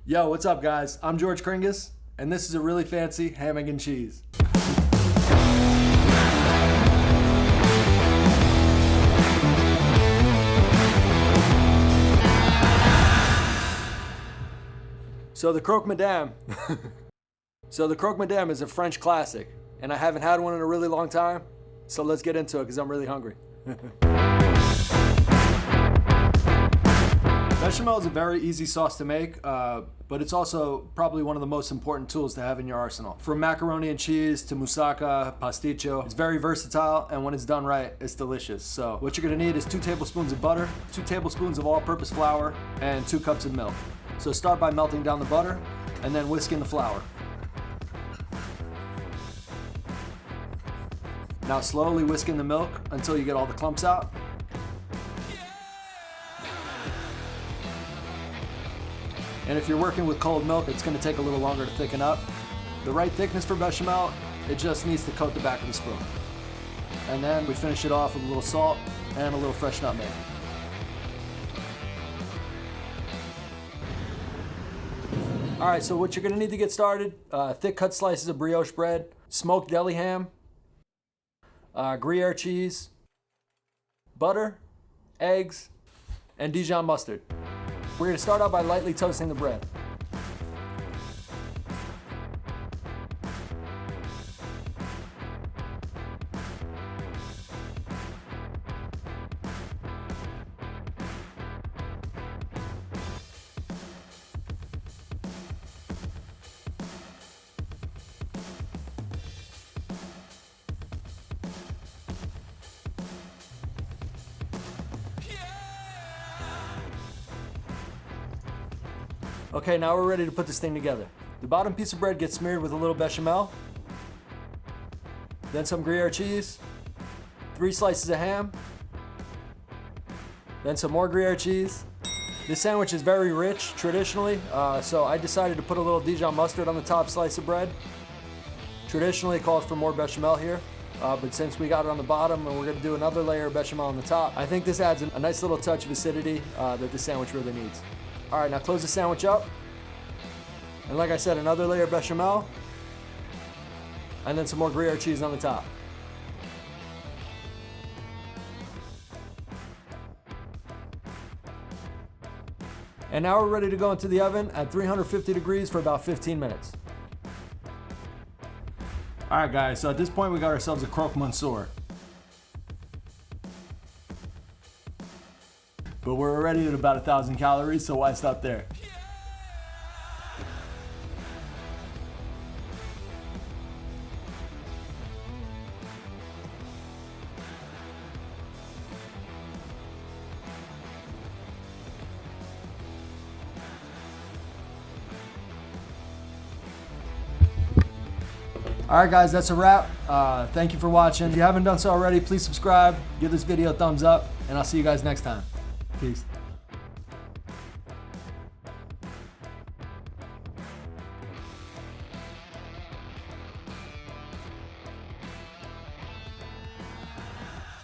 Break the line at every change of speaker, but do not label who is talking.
Yo, what's up guys? I'm George Kringus, and this is a really fancy ham, egg, and cheese. So the Croque Madame. So the Croque Madame is a French classic, and I haven't had one in a really long time, so let's get into it because I'm really hungry. Bechamel is a very easy sauce to make, but it's also probably one of the most important tools to have in your arsenal. From macaroni and cheese to moussaka, pasticcio, it's very versatile, and when it's done right, it's delicious. So what you're gonna need is 2 tablespoons of butter, 2 tablespoons of all-purpose flour, and 2 cups of milk. So start by melting down the butter, and then whisk in the flour. Now slowly whisk in the milk until you get all the clumps out. And if you're working with cold milk, it's gonna take a little longer to thicken up. The right thickness for bechamel, it just needs to coat the back of the spoon. And then we finish it off with a little salt and a little fresh nutmeg. All right, so what you're gonna need to get started, thick cut slices of brioche bread, smoked deli ham, Gruyere cheese, butter, eggs, and Dijon mustard. We're gonna start out by lightly toasting the bread. Okay, now we're ready to put this thing together. The bottom piece of bread gets smeared with a little bechamel, then some Gruyere cheese, 3 slices of ham, then some more Gruyere cheese. This sandwich is very rich traditionally, so I decided to put a little Dijon mustard on the top slice of bread. Traditionally it calls for more bechamel here, but since we got it on the bottom and we're gonna do another layer of bechamel on the top, I think this adds a nice little touch of acidity that the sandwich really needs. All right, now close the sandwich up. And like I said, another layer of bechamel, and then some more Gruyere cheese on the top. And now we're ready to go into the oven at 350 degrees for about 15 minutes. All right, guys, so at this point we got ourselves a croque monsieur. But we're already at about 1,000 calories, so why stop there? Alright guys, that's a wrap. Thank you for watching. If you haven't done so already, please subscribe, give this video a thumbs up, and I'll see you guys next time. Peace.